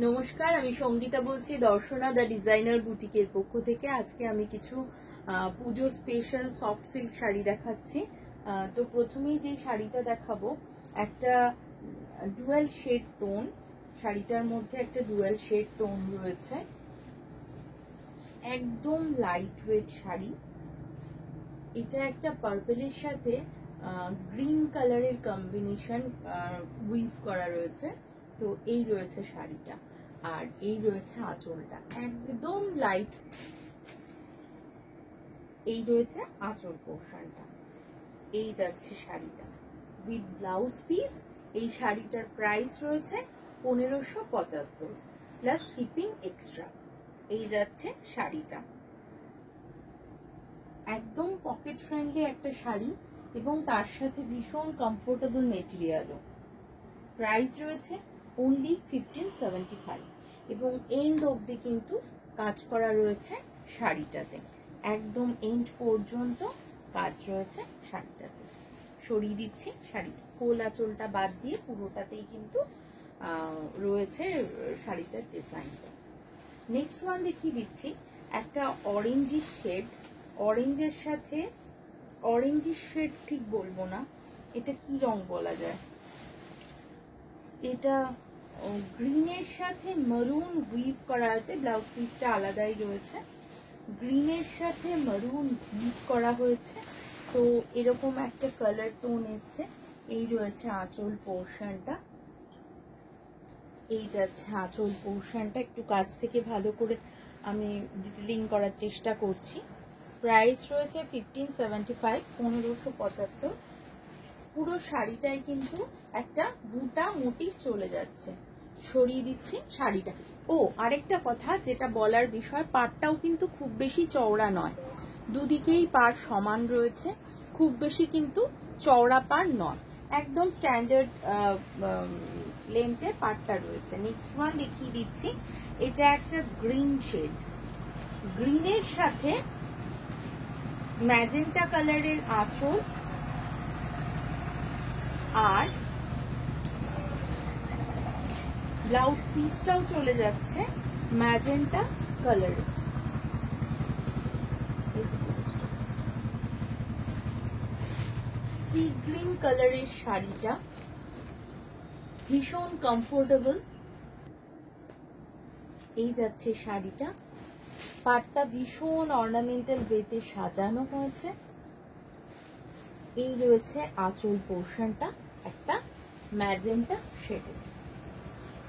নমস্কার, আমি সঙ্গীতা বলছি দর্শনা দ্য ডিজাইনার বুটিকের পক্ষ থেকে। আজকে আমি কিছু পুজো স্পেশাল সফট সিল্ক শাড়ি দেখাচ্ছি। তো প্রথমেই যে শাড়িটা দেখাবো একটা ডুয়াল শেড টোন, শাড়িটার মধ্যে একটা ডুয়াল শেড টোন রয়েছে, একদম লাইট ওয়েট শাড়ি। এটা একটা পার্পলের সাথে গ্রিন কালারের কম্বিনেশন উইভ করা রয়েছে। তো এই রয়েছে শাড়িটা, আর এই রয়েছে আঁচলটা, একদম লাইট। এই রয়েছে আঁচল পোর্শনটা, এই যাচ্ছে শাড়িটা উইথ ব্লাউজ পিস। এই শাড়িটার প্রাইস রয়েছে 1575 প্লাস শিপিং এক্সট্রা। এই যাচ্ছে শাড়িটা, একদম পকেট ফ্রেন্ডলি একটা শাড়ি এবং তার সাথে ভীষণ কমফোর্টেবল মেটেরিয়ালও। প্রাইস রয়েছে অনলি 1575 এবং এন্ড অবধি কিন্তু কাজ করা রয়েছে শাড়িটাতে, একদম এন্ড পর্যন্ত কাজ রয়েছে শাড়িটাতে। সরিয়ে দিচ্ছি শাড়িটা, কোল আঁচলটা বাদ দিয়ে পুরোটাতেই কিন্তু রয়েছে শাড়িটার ডিজাইনটা। নেক্সট ওয়ান দেখিয়ে দিচ্ছি একটা অরেঞ্জি শেড, অরেঞ্জের সাথে অরেঞ্জি শেড ঠিক বলবো না, এটা কি রং বলা যায়, এটা গ্রিনের সাথে মারুন উইভ করা আছে। ব্লাউজ পিসটা আলাদাই রয়েছে, গ্রিনের সাথে মারুন উইভ করা হয়েছে। তো এরকম একটা কালার টোন এসছে। এই রয়েছে আঁচল পোর্শনটা, এই যাচ্ছে আঁচল পোর্শনটা। একটু কাছ থেকে ভালো করে আমি ডিটেলিং করার চেষ্টা করছি। প্রাইস রয়েছে 1575, 1575। পুরো শাড়িটাই কিন্তু একটা বুটা মোটিভ চলে যাচ্ছে। সরিয়ে দিচ্ছি শাড়িটা। ও আরেকটা কথা যেটা বলার বিষয়, পাড়টাও কিন্তু খুব বেশি চওড়া নয়, দুদিকেই পাড় সমান রয়েছে, খুব বেশি কিন্তু চওড়া পাড় নয়, একদম স্ট্যান্ডার্ড লেন্থের পাড়টা রয়েছে। নেক্সট ওয়ান দেখিয়ে দিচ্ছি, এটা একটা গ্রিন শেড, গ্রিনের সাথে ম্যাজেন্টা কালারের আঁচল আর ব্লাউজ পিসটাও চলে যাচ্ছে ম্যাজেন্টা কালারে। সি গ্রিন কালারের শাড়িটা ভীষণ কমফোর্টেবল। এই যাচ্ছে শাড়িটা, পাটটা ভীষণ অর্নামেন্টাল ওয়েতে সাজানো হয়েছে। এই রয়েছে আঁচল পোর্শনটা, একটা ম্যাজেন্টা শেডে।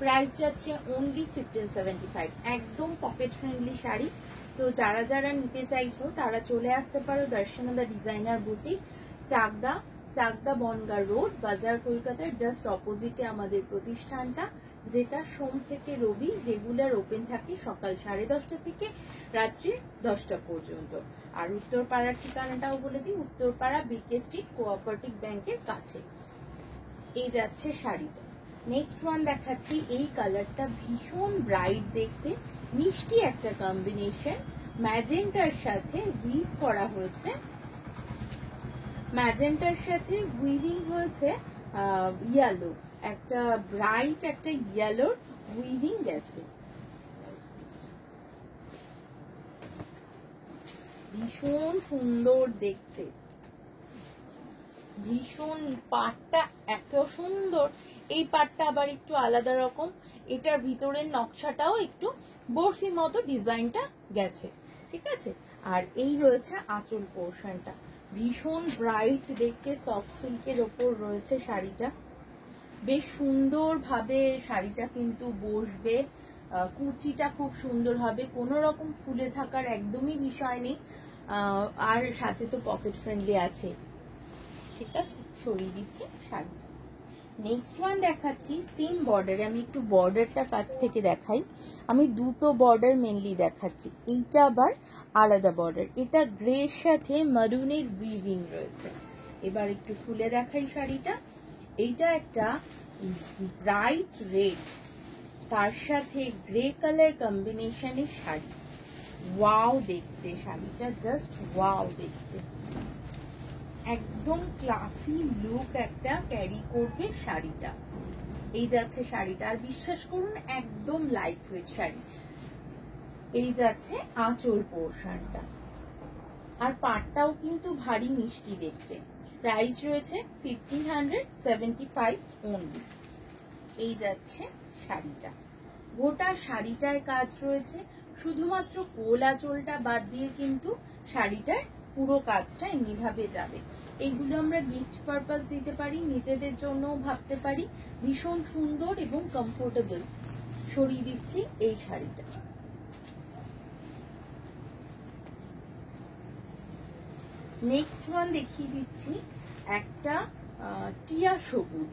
প্রাইস যাচ্ছে অনলি 1575, একদম পকেট ফ্রেন্ডলি শাড়ি। তো যারা যারা নিতে চাইছো তারা চলে আসতে পারো Darshana the designer boutique, Chakdah Bangaon road, বাজার, কলকাতার জাস্ট অপোজিটে আমাদের প্রতিষ্ঠানটা, যেটা সোম থেকে রবি রেগুলার ওপেন থাকে সকাল 10:30 থেকে রাত্রি 10টা পর্যন্ত। আর উত্তরপাড়ার ঠিকানাটাও বলে দিই, উত্তরপাড়া বিকে স্ট্রিট কোঅপারেটিভ ব্যাংকের কাছে। এই যাচ্ছে শাড়িটা। নেক্সট ওয়ান দেখাচ্ছি, এই কালারটা ভীষণ ব্রাইট দেখতে, মিষ্টি একটা কম্বিনেশন, ম্যাজেন্টার সাথে উইভ করা হয়েছে, ম্যাজেন্টার সাথে উইভিং হয়েছে ইয়েলো, একটা ব্রাইট একটা ইয়েলোর উইভিং গেছে। ভীষণ সুন্দর দেখতে, ভীষণ পাটটা এত সুন্দর। এই পাটটা আবার একটু আলাদা রকম, এটার ভিতরের নকশাটাও একটু বরফি মতো ডিজাইনটা গেছে, ঠিক আছে। আর এই রয়েছে আঁচল পোর্শনটা, ভীষণ ব্রাইট দেখতে, সফট সিল্কের ওপর রয়েছে শাড়িটা, বেশ সুন্দর ভাবে শাড়িটা কিন্তু বসবে, কুচিটা খুব সুন্দর হবে, কোনো রকম ফুলে থাকার একদমই বিষয় নেই। আর সাথে তো পকেট ফ্রেন্ডলি আছে, ঠিক আছে। সরিয়ে দিচ্ছি শাড়িটা। নেক্সট ওয়ান দেখাচ্ছি সেম বর্ডারে, আমি একটু বর্ডারটা কাছ থেকে দেখাই। আমি দুটো বর্ডার মেনলি দেখাচ্ছি, এইটা আবার আলাদা বর্ডার। এটা গ্রের সাথে মারুনের উইভিং রয়েছে। এবার একটু খুলে দেখাই শাড়িটা। এইটা একটা ব্রাইট রেড, তার সাথে গ্রে কালার কম্বিনেশনের শাড়ি। ওয়াও দেখতে শাড়িটা, জাস্ট ওয়াও দেখতে, একদম ক্লাসি লুক একটা ক্যারি করবে শাড়িটা। এই যাচ্ছে শাড়িটা, আর বিশ্বাস করুন একদম লাইট ওয়েট শাড়ি। এই যাচ্ছে আঁচল পোর্শনটা, আর পাটটাও কিন্তু ভারী মিষ্টি দেখতে। প্রাইস রয়েছে 1575 অনলি। এই যাচ্ছে শাড়িটা, গোটা শাড়িটায় কাজ রয়েছে, শুধুমাত্র কোল আঁচলটা বাদ দিয়ে কিন্তু শাড়িটার পুরো কাজটা এমনি ভাবে যাবে। এইগুলো আমরা গিফট পারপাস দিতে পারি, নিজেদের জন্যও ভাবতে পারি, ভীষণ সুন্দর এবং কমফোর্টেবল। সরিয়ে দিচ্ছি এই শাড়িটা। নেক্সট ওয়ান দেখিয়ে দিচ্ছি, একটা টিয়া সবুজ।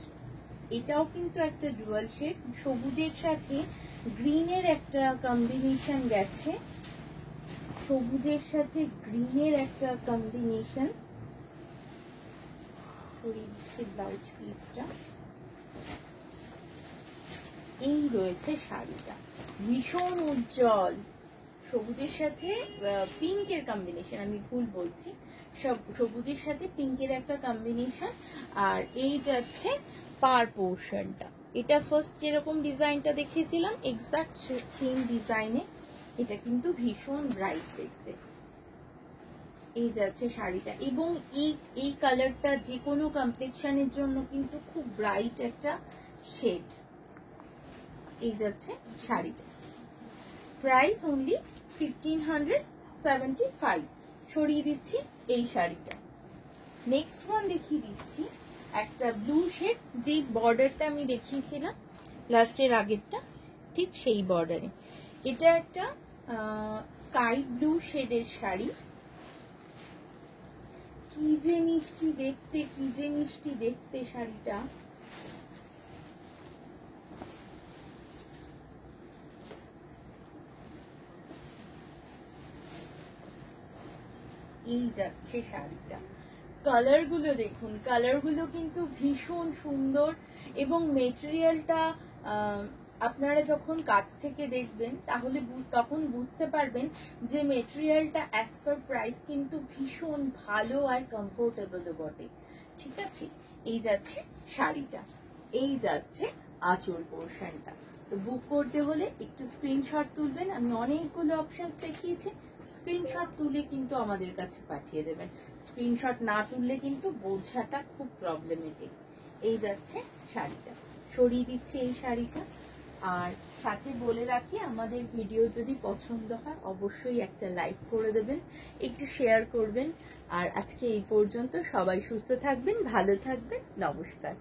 এটাও কিন্তু একটা ডুয়াল শেড, সবুজের সাথে গ্রিনের একটা কম্বিনেশন গেছে, সবুজের সাথে গ্রিনের একটা কম্বিনেশন। সরিয়ে দিচ্ছি ব্লাউজ পিসটা। এই রয়েছে শাড়িটা, ভীষণ উজ্জ্বল, সবুজের সাথে পিঙ্কের কম্বিনেশন, আমি ভুল বলছি, সবুজের সাথে পিঙ্কের একটা কম্বিনেশন। আর এই যাচ্ছে পার পোর্শনটা, এটা ফার্স্ট যেরকম ডিজাইনটা দেখিয়েছিলাম এক্সাক্ট সেম ডিজাইনে, এটা কিন্তু ভীষণ ব্রাইট দেখতে। এই যাচ্ছে শাড়িটা, এবং এই কালারটা যে কোনো কমপ্লেকশনের জন্য কিন্তু খুব ব্রাইট একটা শেড। এই যাচ্ছে শাড়িটা, প্রাইস অনলি 1575। সরিয়ে দিচ্ছি এই শাড়িটা। নেক্সট ওয়ান দেখিয়ে দিচ্ছি, একটা ব্লু শেড, যেই বর্ডারটা আমি দেখিয়েছিলাম লাস্টের আগেরটা, ঠিক সেই বর্ডারে। এটা একটা স্কাই ব্লু শেডের শাড়ি, কি যে মিষ্টি দেখতে, কি যে মিষ্টি দেখতে শাড়িটা। এই যাচ্ছে শাড়িটা, কালার গুলো দেখুন, কালার গুলো কিন্তু ভীষণ সুন্দর, এবং মেটেরিয়ালটা আপনারা যখন কাছ থেকে দেখবেন তাহলে তখন বুঝতে পারবেন যে মেটেরিয়ালটা অ্যাজ পার প্রাইস কিন্তু ভীষণ ভালো আর কমফোর্টেবলও বটে। ঠিক আছে, এই যাচ্ছে শাড়িটা, এই যাচ্ছে আঁচল পোর্শনটা। তো বুক করতে হলে একটু স্ক্রিনশট তুলবেন, আমি অনেকগুলো অপশনস দেখিয়েছি, স্ক্রিনশট তুলে কিন্তু আমাদের কাছে পাঠিয়ে দেবেন, স্ক্রিনশট না তুললে কিন্তু বোঝাটা খুব প্রবলেমেটিক। এই যাচ্ছে শাড়িটা, সরিয়ে দিচ্ছি এই শাড়িটা। আর সাথে বলে রাখি, আমাদের ভিডিও যদি পছন্দ হয় অবশ্যই একটা লাইক করে দেবেন, একটু শেয়ার করবেন। আর আজকে এই পর্যন্ত, সবাই সুস্থ থাকবেন, ভালো থাকবেন, নমস্কার।